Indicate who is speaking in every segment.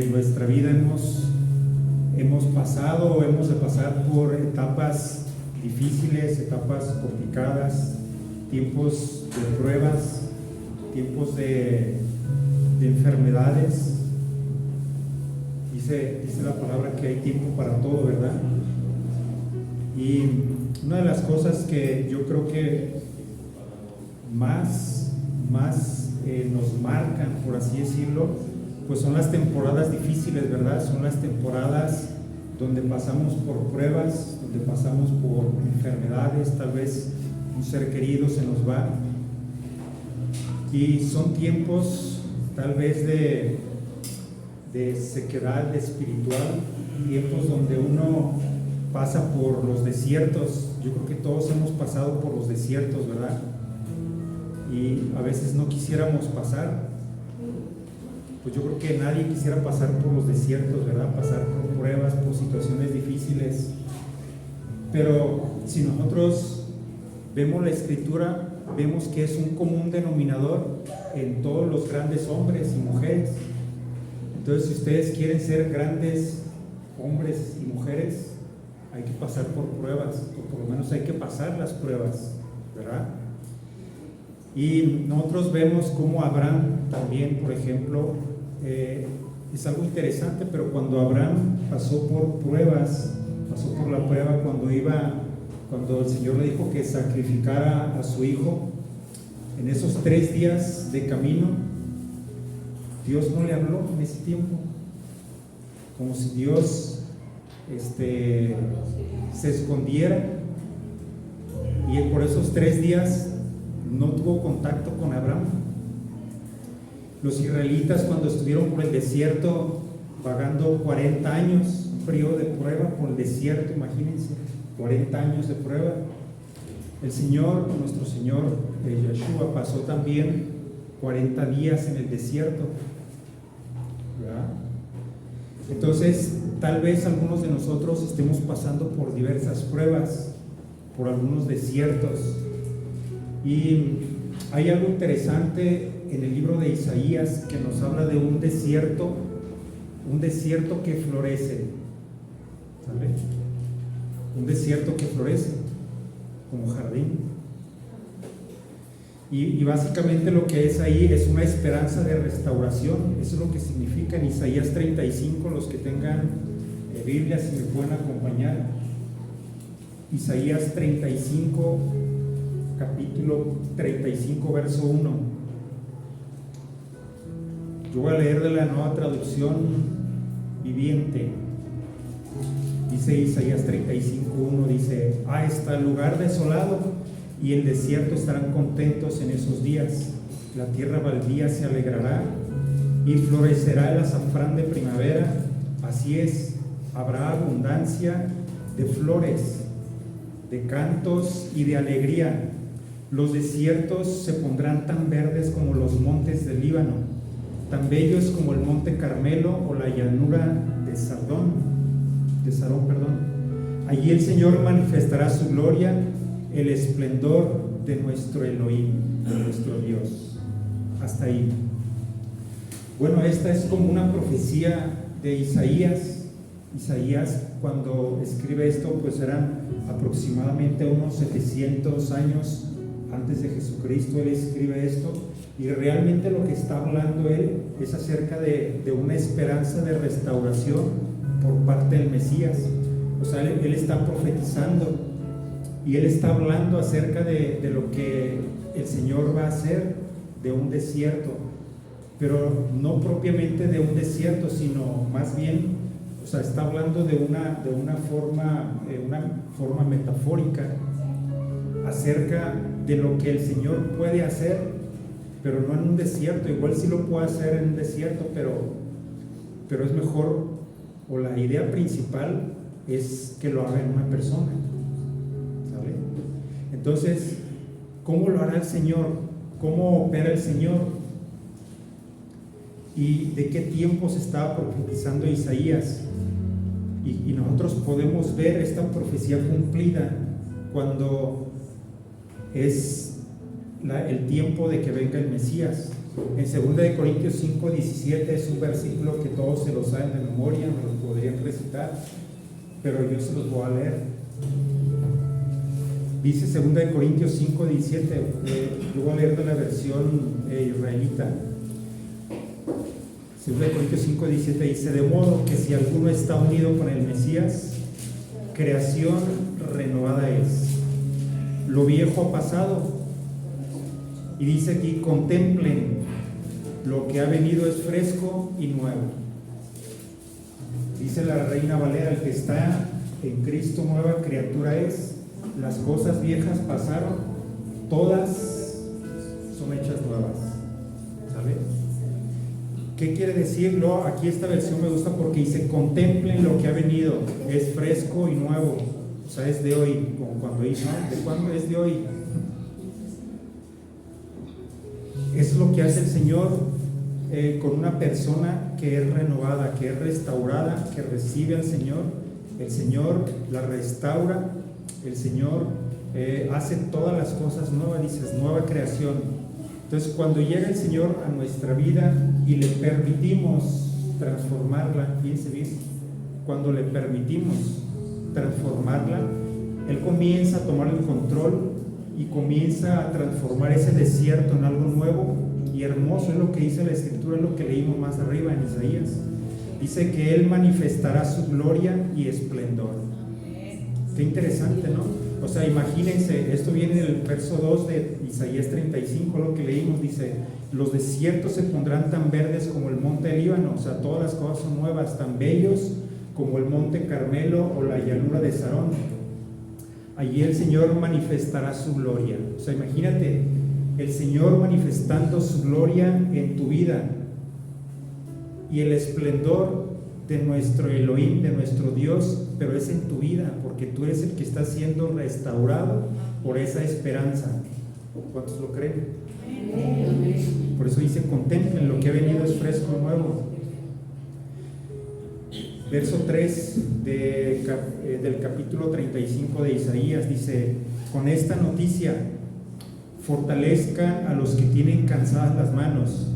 Speaker 1: En nuestra vida hemos pasado o hemos de pasar por etapas difíciles, etapas complicadas, tiempos de pruebas, tiempos de enfermedades. Dice la palabra que hay tiempo para todo, ¿verdad? Y una de las cosas que yo creo que más nos marcan, por así decirlo, pues son las temporadas difíciles, ¿verdad? Son las temporadas donde pasamos por pruebas, donde pasamos por enfermedades, tal vez un ser querido se nos va. Y son tiempos tal vez de sequedad espiritual, tiempos donde uno pasa por los desiertos. Yo creo que todos hemos pasado por los desiertos, ¿verdad? Y a veces no quisiéramos pasar. Pues yo creo que nadie quisiera pasar por los desiertos, ¿verdad? Pasar por pruebas, por situaciones difíciles. Pero si nosotros vemos la Escritura, vemos que es un común denominador en todos los grandes hombres y mujeres. Entonces, si ustedes quieren ser grandes hombres y mujeres, hay que pasar por pruebas, o por lo menos hay que pasar las pruebas, ¿verdad? Y nosotros vemos cómo Abraham también, por ejemplo, es algo interesante, pero cuando Abraham pasó por pruebas, pasó por la prueba cuando el Señor le dijo que sacrificara a su hijo, en esos 3 días de camino, Dios no le habló en ese tiempo, como si Dios se escondiera, y por esos 3 días no tuvo contacto con Abraham. Los israelitas, cuando estuvieron por el desierto vagando 40 años, un periodo de prueba por el desierto, imagínense, 40 años de prueba. El Señor, nuestro Señor Yeshua, pasó también 40 días en el desierto, ¿verdad? Entonces, tal vez algunos de nosotros estemos pasando por diversas pruebas, por algunos desiertos. Y hay algo interesante en el libro de Isaías que nos habla de un desierto que florece, ¿sabes? Un desierto que florece como jardín. Y básicamente lo que es ahí es una esperanza de restauración. Eso es lo que significa en Isaías 35, los que tengan Biblia, si me pueden acompañar. Isaías 35, capítulo 35, verso 1. Yo voy a leer de la Nueva Traducción Viviente. Dice Isaías 35:1, dice: está el lugar desolado y el desierto estarán contentos en esos días. La tierra baldía se alegrará y florecerá el azafrán de primavera. Así es, habrá abundancia de flores, de cantos y de alegría. Los desiertos se pondrán tan verdes como los montes del Líbano, tan bellos como el monte Carmelo o la llanura de Sarón. Allí el Señor manifestará su gloria, el esplendor de nuestro Elohim, de nuestro Dios. Hasta ahí. Bueno, esta es como una profecía de Isaías. Isaías, cuando escribe esto, pues eran aproximadamente unos 700 años antes de Jesucristo. Él escribe esto, y realmente lo que está hablando él es acerca de una esperanza de restauración por parte del Mesías. O sea, él está profetizando y él está hablando acerca de lo que el Señor va a hacer, de un desierto, pero no propiamente de un desierto, sino más bien, o sea, está hablando de una forma metafórica acerca de lo que el Señor puede hacer, pero no en un desierto. Igual sí lo puede hacer en un desierto, pero es mejor, o la idea principal es que lo haga en una persona, ¿sabe? Entonces, ¿cómo lo hará el Señor? ¿Cómo opera el Señor? ¿Y de qué tiempo se estaba profetizando Isaías? Y nosotros podemos ver esta profecía cumplida cuando es el tiempo de que venga el Mesías. En 2 de Corintios 5:17 es un versículo que todos se lo saben de memoria, me lo podrían recitar, pero yo se los voy a leer. Dice 2 de Corintios 5:17, yo voy a leer de la versión israelita. 2 de Corintios 5:17 dice: de modo que si alguno está unido con el Mesías, creación renovada es. Lo viejo ha pasado. Y dice aquí: contemplen, lo que ha venido es fresco y nuevo. Dice la Reina Valera: el que está en Cristo nueva criatura es. Las cosas viejas pasaron, todas son hechas nuevas. ¿Sabes? ¿Qué quiere decirlo? Aquí esta versión me gusta porque dice: contemplen lo que ha venido, es fresco y nuevo. O sea, es de hoy, como cuando dice, ¿no? ¿De cuándo es de hoy? Eso es lo que hace el Señor con una persona que es renovada, que es restaurada, que recibe al Señor. El Señor la restaura, el Señor hace todas las cosas nuevas, dices, nueva creación. Entonces, cuando llega el Señor a nuestra vida y le permitimos transformarla, fíjense bien, cuando le permitimos transformarla, Él comienza a tomar el control y comienza a transformar ese desierto en algo nuevo y hermoso. Es lo que dice la Escritura, es lo que leímos más arriba en Isaías. Dice que Él manifestará su gloria y esplendor. Qué interesante, ¿no? O sea, imagínense, esto viene del verso 2 de Isaías 35, lo que leímos, dice: los desiertos se pondrán tan verdes como el monte Líbano. O sea, todas las cosas son nuevas, tan bellos como el monte Carmelo o la llanura de Sarón. Allí el Señor manifestará su gloria. O sea, imagínate, el Señor manifestando su gloria en tu vida y el esplendor de nuestro Elohim, de nuestro Dios, pero es en tu vida, porque tú eres el que está siendo restaurado por esa esperanza. ¿Cuántos lo creen? Por eso dice: contemplen, lo que ha venido es fresco y nuevo. Verso 3 del capítulo 35 de Isaías dice: con esta noticia fortalezcan a los que tienen cansadas las manos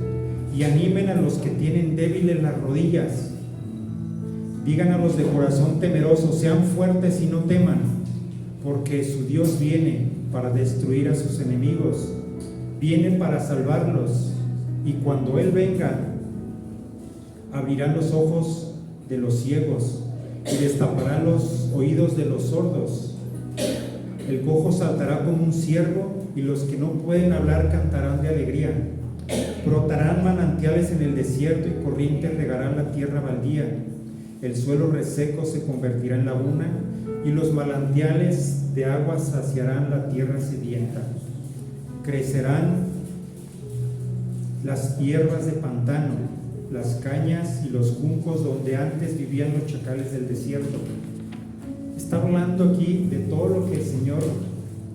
Speaker 1: y animen a los que tienen débiles las rodillas. Digan a los de corazón temeroso: sean fuertes y no teman, porque su Dios viene para destruir a sus enemigos, viene para salvarlos, y cuando Él venga, abrirá los ojos de los ciegos y destapará los oídos de los sordos. El cojo saltará como un ciervo, y los que no pueden hablar cantarán de alegría. Brotarán manantiales en el desierto y corrientes regarán la tierra baldía. El suelo reseco se convertirá en laguna y los manantiales de agua saciarán la tierra sedienta. Crecerán las hierbas de pantano, las cañas y los juncos donde antes vivían los chacales del desierto. Está hablando aquí de todo lo que el Señor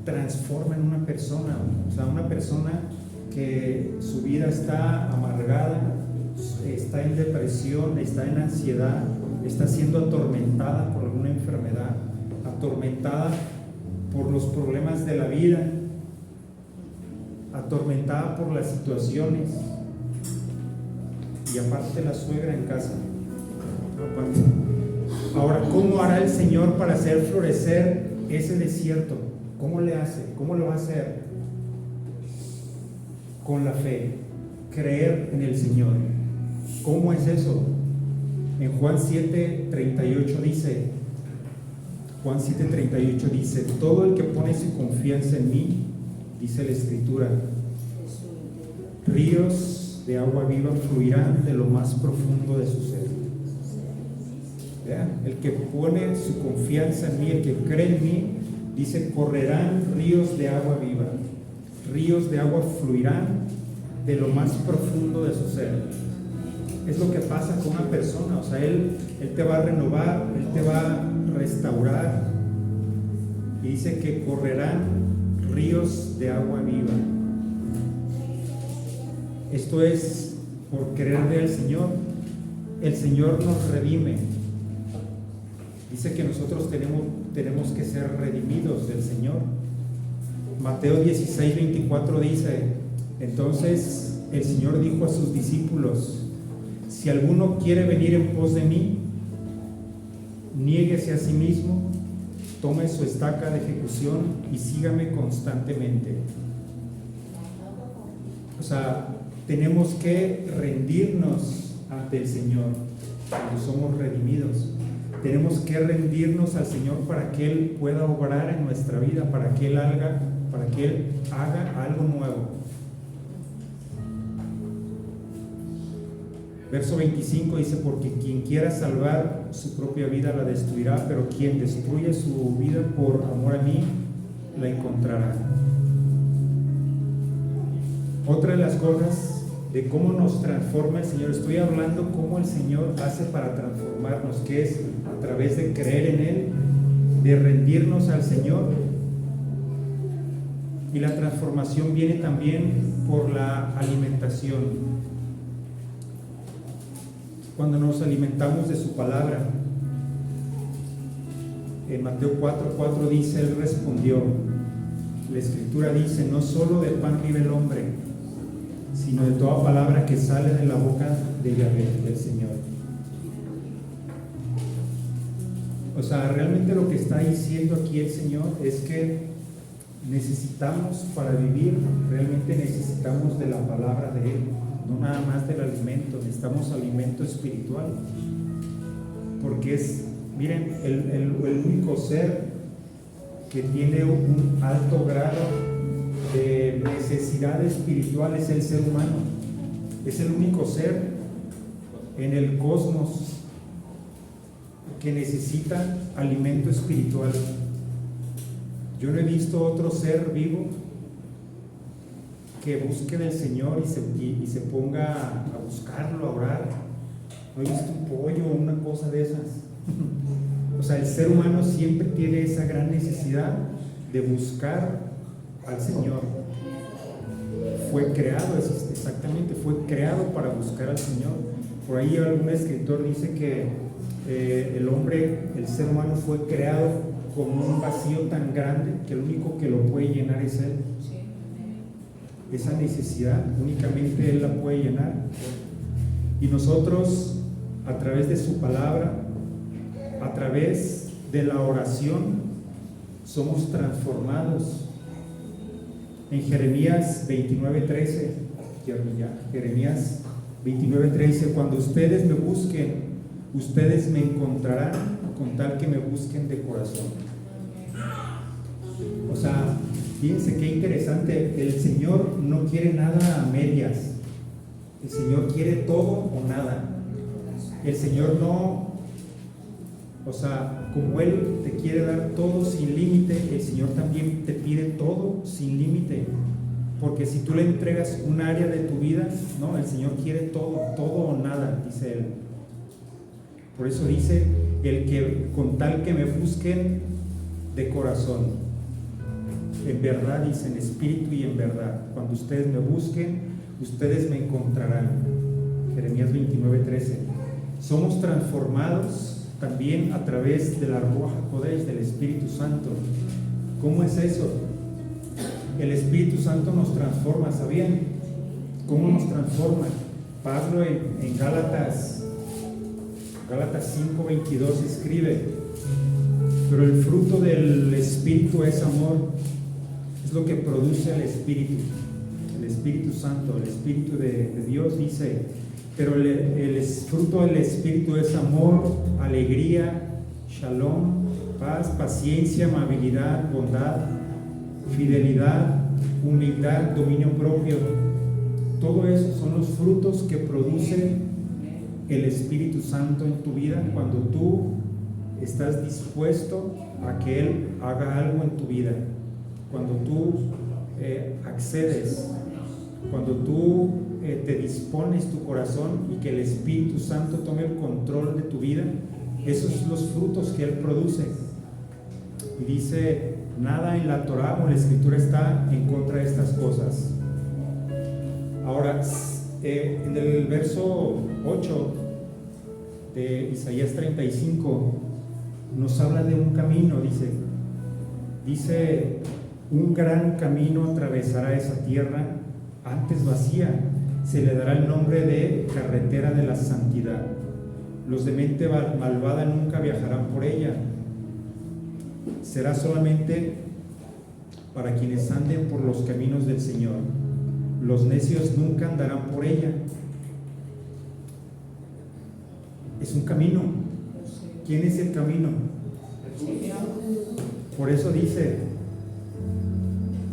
Speaker 1: transforma en una persona. O sea, una persona que su vida está amargada, está en depresión, está en ansiedad, está siendo atormentada por alguna enfermedad, atormentada por los problemas de la vida, atormentada por las situaciones, y aparte la suegra en casa. Ahora, ¿cómo hará el Señor para hacer florecer ese desierto? ¿Cómo le hace? ¿Cómo lo va a hacer? Con la fe, creer en el Señor. ¿Cómo es eso? En Juan 7:38 dice, todo el que pone su confianza en mí, dice la Escritura, ríos de agua viva fluirán de lo más profundo de su ser. ¿Vean? El que pone su confianza en mí, el que cree en mí, dice, correrán ríos de agua viva, ríos de agua fluirán de lo más profundo de su ser. Es lo que pasa con una persona. O sea, Él te va a renovar, Él te va a restaurar, y dice que correrán ríos de agua viva. Esto es por querer del Señor. El Señor nos redime. Dice que nosotros tenemos que ser redimidos del Señor. Mateo 16:24 dice, entonces el Señor dijo a sus discípulos: si alguno quiere venir en pos de mí, niéguese a sí mismo, tome su estaca de ejecución y sígame constantemente. O sea, tenemos que rendirnos ante el Señor cuando somos redimidos. Tenemos que rendirnos al Señor para que Él pueda obrar en nuestra vida, para que Él haga algo nuevo. Verso 25 dice: porque quien quiera salvar su propia vida la destruirá, pero quien destruye su vida por amor a mí la encontrará. Otra de las cosas de cómo nos transforma el Señor, estoy hablando cómo el Señor hace para transformarnos, que es a través de creer en Él, de rendirnos al Señor. Y la transformación viene también por la alimentación. Cuando nos alimentamos de su palabra. En Mateo 4:4 dice: Él respondió, la Escritura dice: no solo de pan vive el hombre, sino de toda palabra que sale de la boca de Yahvé, del Señor. O sea, realmente lo que está diciendo aquí el Señor es que necesitamos, para vivir, realmente necesitamos de la palabra de Él, no nada más del alimento, necesitamos alimento espiritual, porque es, miren, el único ser que tiene un alto grado de necesidad espiritual es el ser humano. Es el único ser en el cosmos que necesita alimento espiritual. Yo no he visto otro ser vivo que busque del Señor y se ponga a buscarlo, a orar. No he visto un pollo o una cosa de esas. O sea, el ser humano siempre tiene esa gran necesidad de buscar al Señor. Fue creado, exactamente, fue creado para buscar al Señor. Por ahí algún escritor dice que el ser humano fue creado con un vacío tan grande que el único que lo puede llenar es Él. Esa necesidad únicamente Él la puede llenar. Y nosotros, a través de su palabra, a través de la oración, somos transformados. En Jeremías 29:13, Jeremías 29:13, cuando ustedes me busquen, ustedes me encontrarán, con tal que me busquen de corazón. O sea, fíjense qué interesante, el Señor no quiere nada a medias, el Señor quiere todo o nada. El Señor no, o sea, como Él te quiere dar todo sin límite, el Señor también te pide todo sin límite, porque si tú le entregas un área de tu vida, no, el Señor quiere todo o nada, dice Él. Por eso dice, el que con tal que me busquen de corazón, en verdad, dice, en espíritu y en verdad, cuando ustedes me busquen, ustedes me encontrarán. Jeremías 29:13. Somos transformados también a través de la Ruach HaKodesh, del Espíritu Santo. ¿Cómo es eso? El Espíritu Santo nos transforma, ¿sabían? ¿Cómo nos transforma? Pablo en Gálatas 5:22 escribe: pero el fruto del Espíritu es amor. Es lo que produce el Espíritu Santo, el Espíritu de Dios. Dice: pero el fruto del Espíritu es amor, alegría, shalom, paz, paciencia, amabilidad, bondad, fidelidad, humildad, dominio propio. Todo eso son los frutos que produce el Espíritu Santo en tu vida cuando tú estás dispuesto a que Él haga algo en tu vida, cuando tú accedes, cuando tú te dispones tu corazón y que el Espíritu Santo tome el control de tu vida. Esos son los frutos que Él produce. Y dice: nada en la Torah o en la Escritura está en contra de estas cosas. Ahora, en el verso 8 de Isaías 35 nos habla de un camino. Dice: un gran camino atravesará esa tierra antes vacía, se le dará el nombre de carretera de la santidad. Los de mente malvada nunca viajarán por ella. Será solamente para quienes anden por los caminos del Señor. Los necios nunca andarán por ella. Es un camino. ¿Quién es el camino? Por eso dice: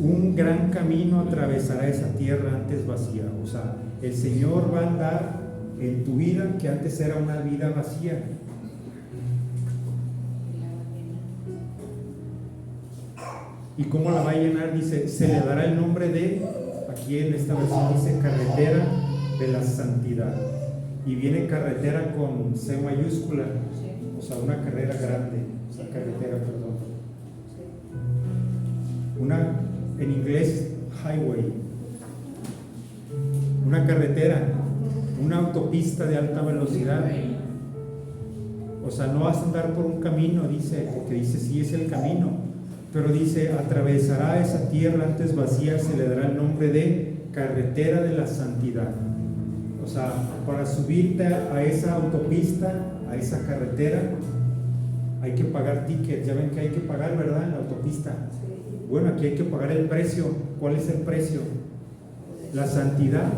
Speaker 1: un gran camino atravesará esa tierra antes vacía. O sea, el Señor va a andar en tu vida que antes era una vida vacía. ¿Y cómo la va a llenar? Dice, se le dará el nombre de, aquí en esta versión dice carretera de la santidad. Y viene carretera con C mayúscula, o sea, una carrera grande, o sea, carretera, perdón. Una, en inglés, highway. Una carretera, una autopista de alta velocidad. O sea, no vas a andar por un camino, dice, porque dice, sí es el camino. Pero dice, atravesará esa tierra antes vacía, se le dará el nombre de carretera de la santidad. O sea, para subirte a esa autopista, a esa carretera, hay que pagar ticket. Ya ven que hay que pagar, ¿verdad? En la autopista. Bueno, aquí hay que pagar el precio. ¿Cuál es el precio? La santidad.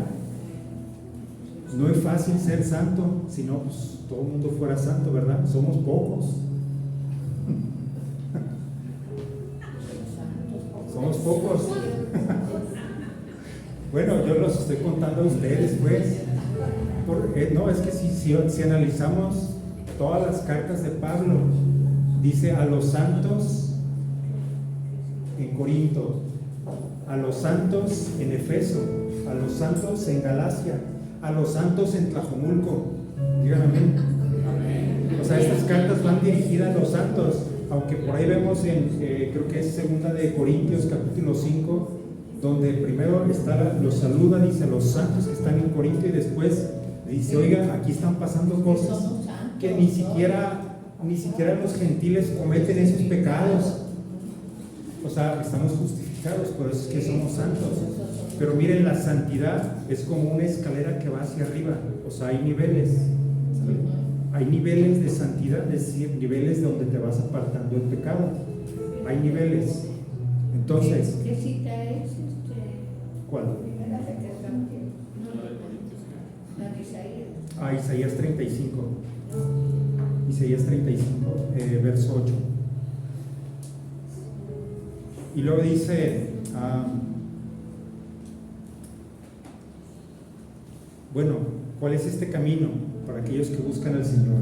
Speaker 1: No es fácil ser santo, si no, pues todo el mundo fuera santo, ¿verdad? Somos pocos. Somos pocos. Bueno, yo los estoy contando a ustedes, pues. No, es que si analizamos todas las cartas de Pablo, dice a los santos en Corinto, a los santos en Efeso, a los santos en Galacia, a los santos en Tlajomulco. Díganme amén. O sea, estas cartas van dirigidas a los santos. Aunque por ahí vemos creo que es 2 de Corintios capítulo 5, donde primero los saluda, dice, a los santos que están en Corinto, y después dice, oiga, aquí están pasando cosas que ni siquiera los gentiles cometen esos pecados. O sea, estamos justificados, por eso es que somos santos. Pero miren, la santidad es como una escalera que va hacia arriba. O sea, hay niveles, ¿sabes? Hay niveles de santidad, es decir, niveles donde te vas apartando del pecado. Hay niveles. Entonces,
Speaker 2: ¿qué cita es?
Speaker 1: ¿Cuál?
Speaker 2: La de Isaías.
Speaker 1: Isaías 35. Isaías 35, verso 8. Y luego dice, bueno, ¿cuál es este camino para aquellos que buscan al Señor?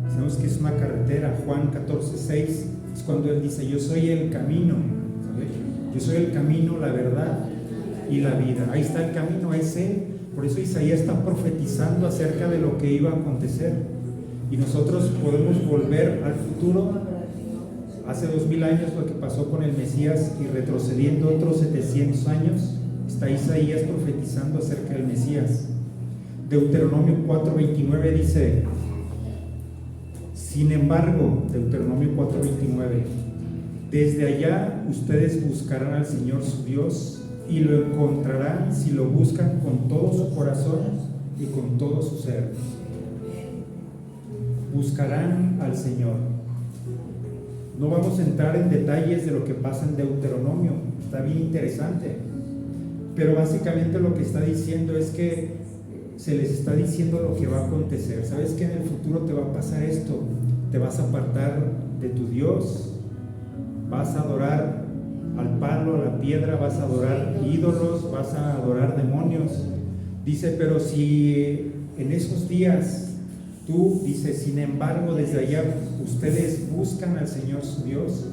Speaker 1: Sabemos que es una carretera. Juan 14:6 es cuando Él dice, yo soy el camino, ¿sabes? Yo soy el camino, la verdad y la vida. Ahí está el camino, es Él. Por eso Isaías está profetizando acerca de lo que iba a acontecer. Y nosotros podemos volver al futuro, hace 2000 años lo que pasó con el Mesías, y retrocediendo otros 700 años, está Isaías profetizando acerca del Mesías. Deuteronomio 4:29 dice, sin embargo, Deuteronomio 4:29, desde allá ustedes buscarán al Señor su Dios y lo encontrarán si lo buscan con todo su corazón y con todo su ser. Buscarán al Señor. No vamos a entrar en detalles de lo que pasa en Deuteronomio, está bien interesante, pero básicamente lo que está diciendo es que se les está diciendo lo que va a acontecer. ¿Sabes que en el futuro te va a pasar esto? Te vas a apartar de tu Dios, vas a adorar al palo, a la piedra, vas a adorar ídolos, vas a adorar demonios. Dice, pero si en esos días tú, dice, sin embargo, desde allá ustedes buscan al Señor su Dios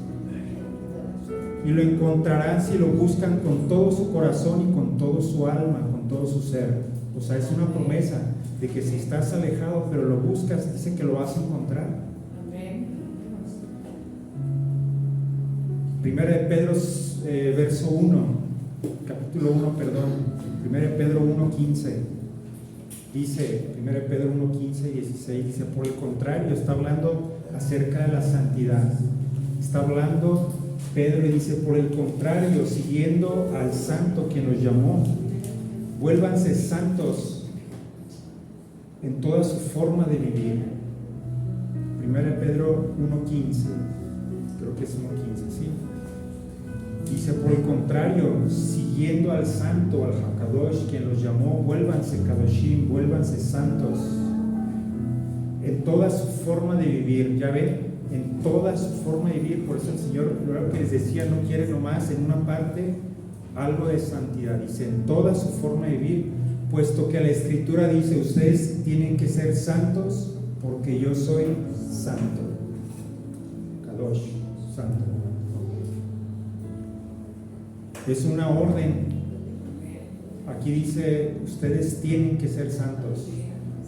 Speaker 1: y lo encontrarán si lo buscan con todo su corazón y con todo su alma, con todo su ser. O sea, es una promesa de que si estás alejado pero lo buscas, dice que lo vas a encontrar. Primera de Pedro, verso 1, capítulo 1, perdón, Primera de Pedro 1:15. Dice, 1 Pedro 1:15 y 16, dice, por el contrario, está hablando acerca de la santidad. Está hablando Pedro y dice, por el contrario, siguiendo al santo que nos llamó vuélvanse santos en toda su forma de vivir. 1 Pedro 1:15, creo que es 1:15, ¿sí? Dice, por el contrario, siguiendo al santo, al Hakadosh, quien los llamó, vuélvanse Kadoshim, vuélvanse santos en toda su forma de vivir. Ya ven, en toda su forma de vivir. Por eso el Señor, lo que les decía, no quiere nomás en una parte algo de santidad. Dice, en toda su forma de vivir, puesto que la Escritura dice, ustedes tienen que ser santos porque yo soy santo. Kadosh, santo. Es una orden. Aquí dice, ustedes tienen que ser santos.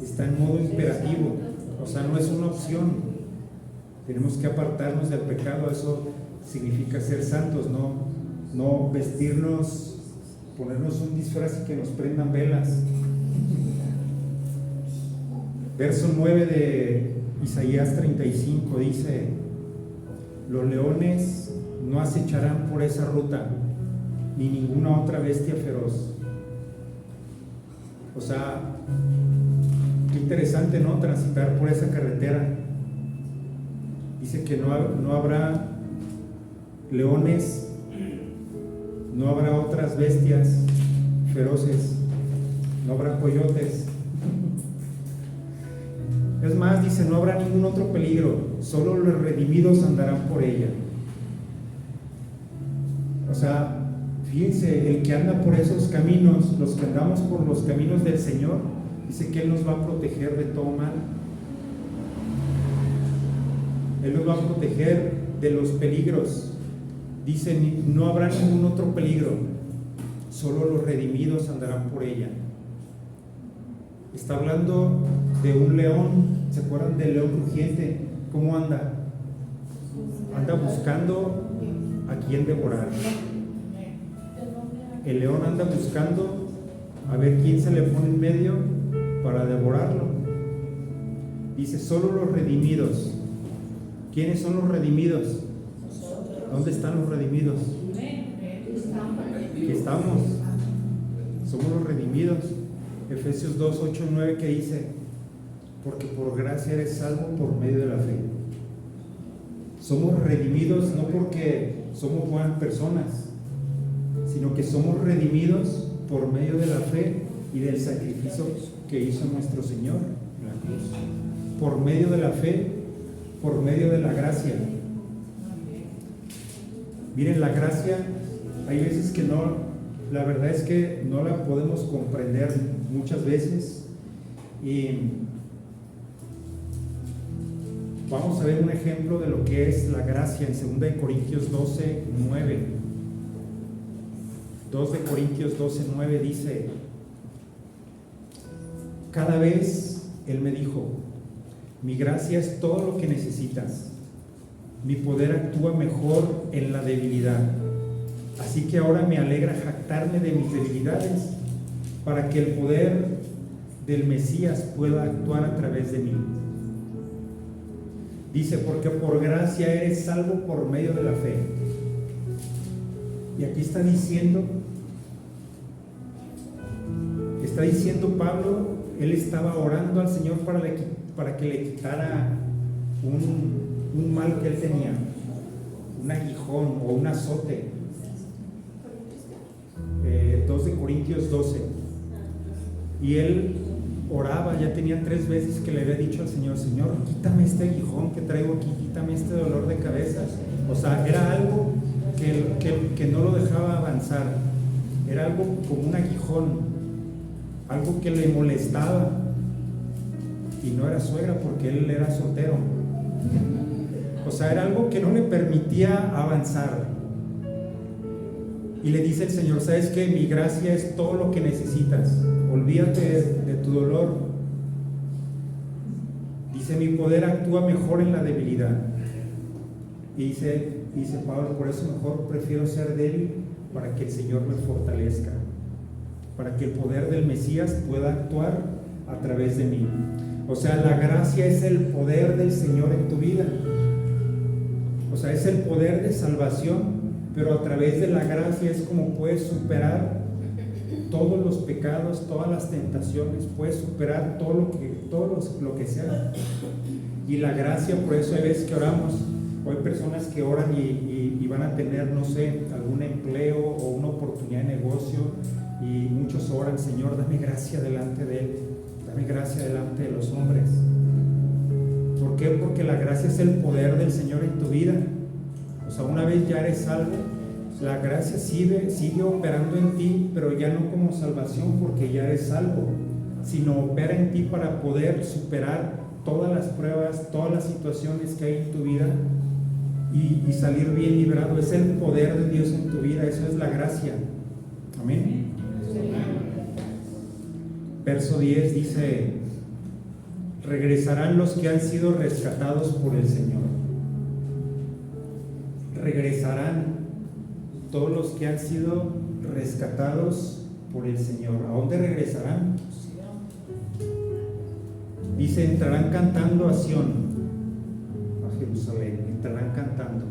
Speaker 1: Está en modo imperativo. O sea, no es una opción. Tenemos que apartarnos del pecado. Eso significa ser santos, no vestirnos, ponernos un disfraz y que nos prendan velas. Verso 9 de Isaías 35 dice, los leones no acecharán por esa ruta, ni ninguna otra bestia feroz. O sea, qué interesante, ¿no? Transitar por esa carretera. Dice que no habrá leones, no habrá otras bestias feroces, no habrá coyotes. Es más, dice, no habrá ningún otro peligro, solo los redimidos andarán por ella. O sea, fíjense, el que anda por esos caminos, los que andamos por los caminos del Señor, dice que Él nos va a proteger de todo mal. Él nos va a proteger de los peligros. Dice, no habrá ningún otro peligro, solo los redimidos andarán por ella. Está hablando de un león. ¿Se acuerdan del león rugiente? ¿Cómo anda? Anda buscando a quien devorar. El león anda buscando a ver quién se le pone en medio para devorarlo. Dice, solo los redimidos. ¿Quiénes son los redimidos? ¿Dónde están los redimidos? Aquí estamos. Somos los redimidos. Efesios 2, 8 y 9, que dice, porque por gracia eres salvo por medio de la fe. Somos redimidos no porque somos buenas personas, sino que somos redimidos por medio de la fe y del sacrificio que hizo nuestro Señor en la cruz. Por medio de la fe, por medio de la gracia. Miren, la gracia, hay veces que no, la verdad es que no la podemos comprender muchas veces. Y vamos a ver un ejemplo de lo que es la gracia en 2 Corintios 12, 9. 2 Corintios 12, 9 dice, cada vez Él me dijo, mi gracia es todo lo que necesitas, mi poder actúa mejor en la debilidad, así que ahora me alegra jactarme de mis debilidades, para que el poder del Mesías pueda actuar a través de mí. Dice, porque por gracia eres salvo por medio de la fe. Y aquí está diciendo Pablo, él estaba orando al Señor para que le quitara un mal que él tenía, un aguijón o un azote. 2 Corintios 12. Y él oraba, ya tenía 3 veces que le había dicho al Señor, Señor, quítame este aguijón que traigo aquí, quítame este dolor de cabeza. O sea, era algo que no lo dejaba avanzar, era algo como un aguijón, algo que le molestaba. Y no era suegra porque él era soltero. O sea, era algo que no le permitía avanzar. Y le dice el Señor, ¿sabes qué? Mi gracia es todo lo que necesitas. Olvídate de tu dolor. Dice, mi poder actúa mejor en la debilidad. Y dice Pablo, por eso mejor prefiero ser débil para que el Señor me fortalezca, para que el poder del Mesías pueda actuar a través de mí. O sea, la gracia es el poder del Señor en tu vida. O sea, es el poder de salvación, pero a través de la gracia es como puedes superar todos los pecados, todas las tentaciones, puedes superar todo lo que sea. Y la gracia, por eso hay veces que oramos, o hay personas que oran y van a tener, no sé, algún empleo o una oportunidad de negocio, y muchos oran: Señor, dame gracia delante de Él, dame gracia delante de los hombres. ¿Por qué? Porque la gracia es el poder del Señor en tu vida. O sea, una vez ya eres salvo, la gracia sigue operando en ti, pero ya no como salvación porque ya eres salvo, sino opera en ti para poder superar todas las pruebas, todas las situaciones que hay en tu vida y salir bien librado. Es el poder de Dios en tu vida, eso es la gracia. Amén. Verso 10 dice: regresarán los que han sido rescatados por el Señor. Regresarán todos los que han sido rescatados por el Señor. ¿A dónde regresarán? Dice: entrarán cantando a Sión, a Jerusalén, entrarán cantando.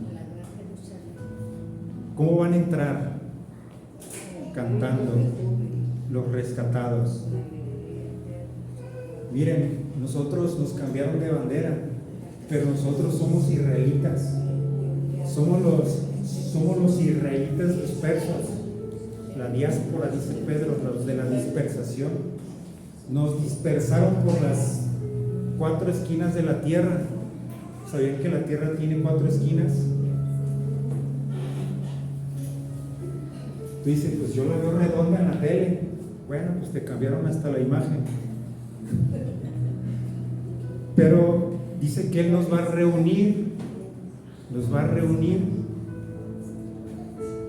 Speaker 1: ¿Cómo van a entrar? Cantando los rescatados. Miren, nosotros nos cambiaron de bandera, pero nosotros somos israelitas. Somos los israelitas dispersos, la diáspora, dice Pedro, los de la dispersación. Nos dispersaron por las 4 esquinas de la tierra. ¿Sabían que la tierra tiene 4 esquinas? Tú dices: pues yo la veo redonda en la tele. Bueno, pues te cambiaron hasta la imagen. Pero dice que Él nos va a reunir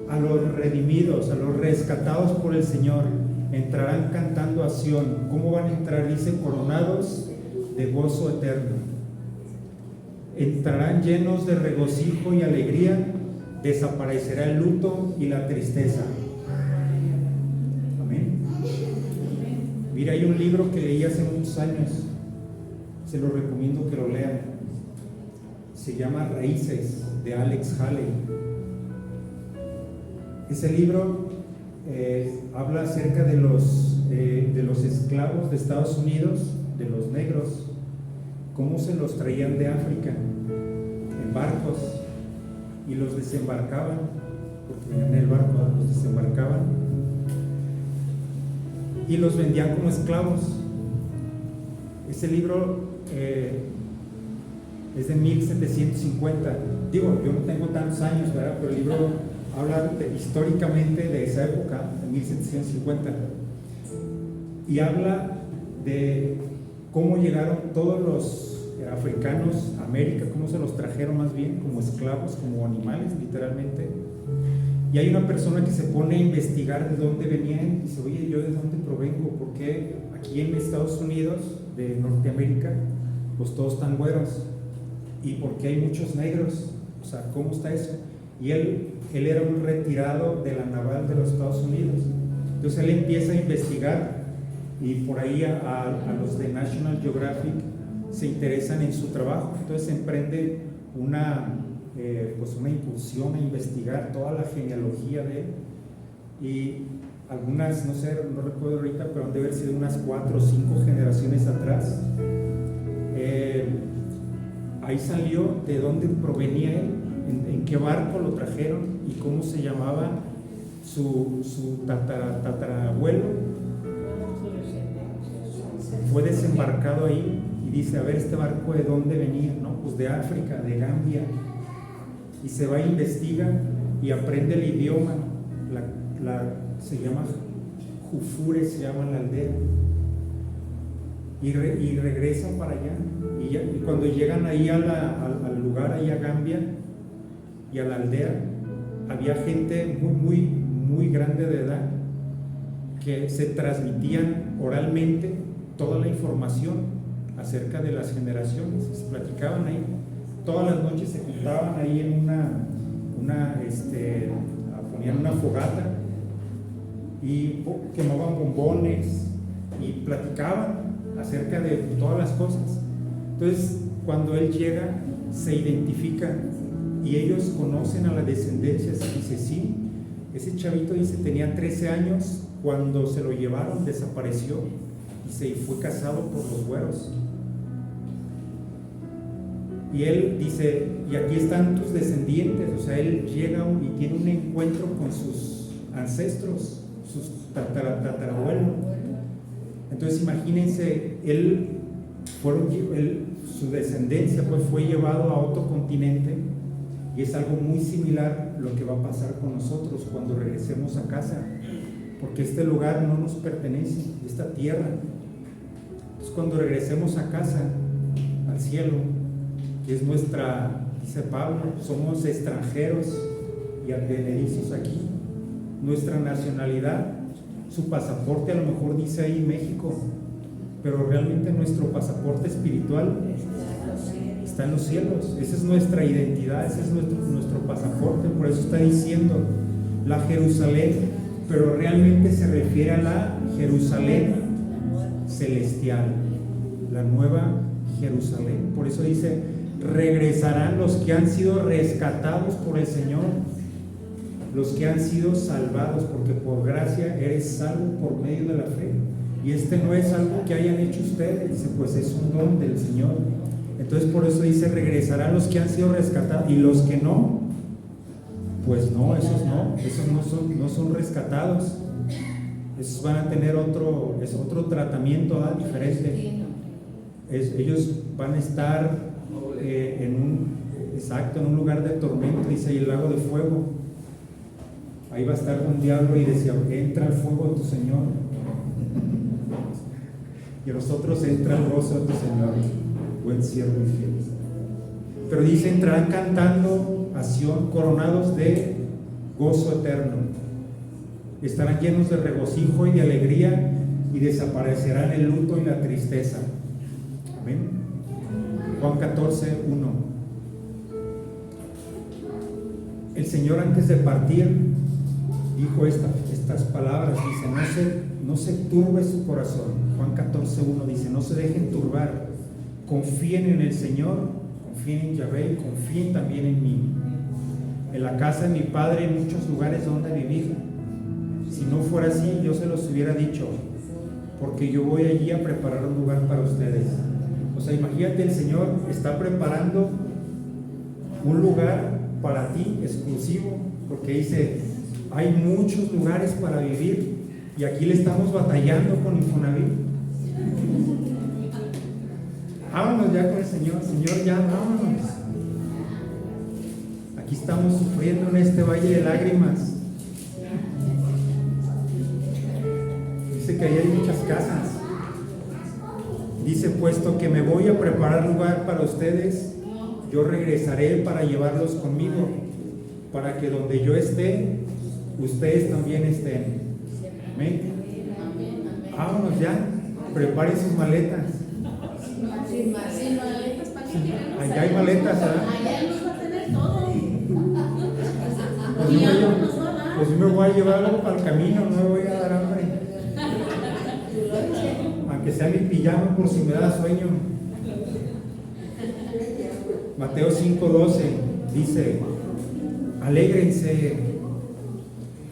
Speaker 1: a los redimidos, a los rescatados por el Señor. Entrarán cantando a Sión. ¿Cómo van a entrar? Dice: coronados de gozo eterno. Entrarán llenos de regocijo y alegría. Desaparecerá el luto y la tristeza. Amén. Mira, hay un libro que leí hace muchos años, se lo recomiendo que lo lean. Se llama Raíces, de Alex Haley. Ese libro habla acerca de los esclavos de Estados Unidos, de los negros, cómo se los traían de África en barcos y los desembarcaban, porque venían en el barco, los desembarcaban y los vendían como esclavos. Ese libro es de 1750. Digo, yo no tengo tantos años, ¿verdad? Pero el libro habla históricamente de esa época, de 1750, y habla de cómo llegaron todos los africanos a América, cómo se los trajeron más bien como esclavos, como animales, literalmente. Y hay una persona que se pone a investigar de dónde venían y dice: oye, ¿yo de dónde provengo? ¿Por qué aquí en Estados Unidos de Norteamérica pues todos están güeros? ¿Y por qué hay muchos negros? O sea, ¿cómo está eso? Y él era un retirado de la naval de los Estados Unidos. Entonces él empieza a investigar y por ahí a los de National Geographic se interesan en su trabajo. Entonces emprende una incursión a investigar toda la genealogía de él, y algunas, no sé, no recuerdo ahorita, pero han de haber sido unas 4 o 5 generaciones atrás. Ahí salió de dónde provenía él, en qué barco lo trajeron y cómo se llamaba su tatarabuelo. Fue desembarcado ahí y dice: a ver, ¿este barco de dónde venía? No, pues de África, de Gambia. Y se va, investiga y aprende el idioma. Se llama Jufure, se llama la aldea. Y regresan para allá. Y cuando llegan ahí al lugar, ahí a Gambia y a la aldea, había gente muy, muy grande de edad que se transmitían oralmente toda la información acerca de las generaciones. Se platicaban ahí. Todas las noches se juntaban ahí en ponían una fogata y quemaban bombones y platicaban acerca de todas las cosas. Entonces, cuando él llega, se identifica y ellos conocen a la descendencia. Se dice: sí, Ese chavito dice tenía 13 años cuando se lo llevaron, desapareció, dice, y fue cazado por los güeros. Y él dice, y aquí están tus descendientes. O sea, él llega y tiene un encuentro con sus ancestros, sus tatarabuelos. Entonces imagínense, su descendencia pues fue llevado a otro continente, y es algo muy similar lo que va a pasar con nosotros cuando regresemos a casa, porque este lugar no nos pertenece, esta tierra. Entonces cuando regresemos a casa, al cielo, que es nuestra, dice Pablo, somos extranjeros y advenedizos aquí, nuestra nacionalidad, su pasaporte a lo mejor dice ahí México, pero realmente nuestro pasaporte espiritual está en los cielos. Esa es nuestra identidad, ese es nuestro pasaporte. Por eso está diciendo la Jerusalén, pero realmente se refiere a la Jerusalén celestial, la nueva Jerusalén. Por eso dice, regresarán los que han sido rescatados por el Señor, los que han sido salvados, porque por gracia eres salvo por medio de la fe. Y no es algo que hayan hecho ustedes, dice, pues es un don del Señor. Entonces por eso dice, regresarán los que han sido rescatados, y los que no, pues no, esos no son rescatados. Esos van a tener otro tratamiento diferente. Ellos van a estar en un lugar de tormento, dice, y el lago de fuego. Ahí va a estar un diablo y decía, entra el fuego de tu Señor. Y a nosotros entra el gozo de tu Señor, buen siervo y fiel. Pero dice, entrarán cantando a Sión, coronados de gozo eterno. Estarán llenos de regocijo y de alegría, y desaparecerán el luto y la tristeza. Amén. Juan 14, 1. El Señor, antes de partir, dijo estas palabras, dice, no se turbe su corazón. Juan 14, 1 dice, no se dejen turbar, confíen en el Señor, confíen en Yahvé, confíen también en mí. En la casa de mi Padre hay muchos lugares donde vivir. Si no fuera así, yo se los hubiera dicho, porque yo voy allí a preparar un lugar para ustedes. O sea, imagínate, el Señor está preparando un lugar para ti, exclusivo, porque dice, hay muchos lugares para vivir, y aquí le estamos batallando con Infonavit. Vámonos ya con el Señor, ya vámonos. Aquí estamos sufriendo en este valle de lágrimas. Dice que ahí hay muchas casas. Dice, puesto que me voy a preparar lugar para ustedes, yo regresaré para llevarlos conmigo, para que donde yo esté, ustedes también estén. Amén. Vámonos ya, preparen sus maletas. Allá hay maletas, ¿verdad?
Speaker 3: Allá nos va a tener todo.
Speaker 1: Pues yo me voy a llevar algo para el camino, no me voy a dar hambre. Aunque sea mi pijama por si me da sueño. Mateo 5:12 dice, alégrense,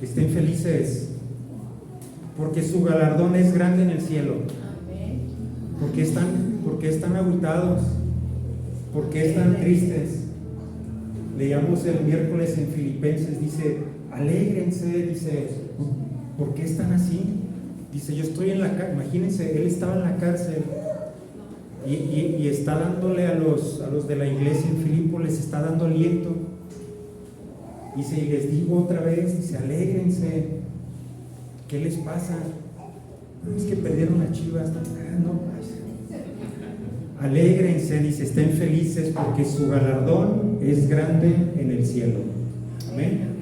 Speaker 1: estén felices, porque su galardón es grande en el cielo. ¿Por qué están agüitados? ¿Por qué están tristes? Leíamos el miércoles en Filipenses, dice, alégrense, dice, ¿por qué están así? Dice, yo estoy en la cárcel. Imagínense, él estaba en la cárcel y está dándole a los de la iglesia en Filipo, les está dando aliento. Dice, y les digo otra vez, dice, alégrense. ¿Qué les pasa? Es que perdieron las Chivas. No, alégrense, dice, estén felices, porque su galardón es grande en el cielo. Amén.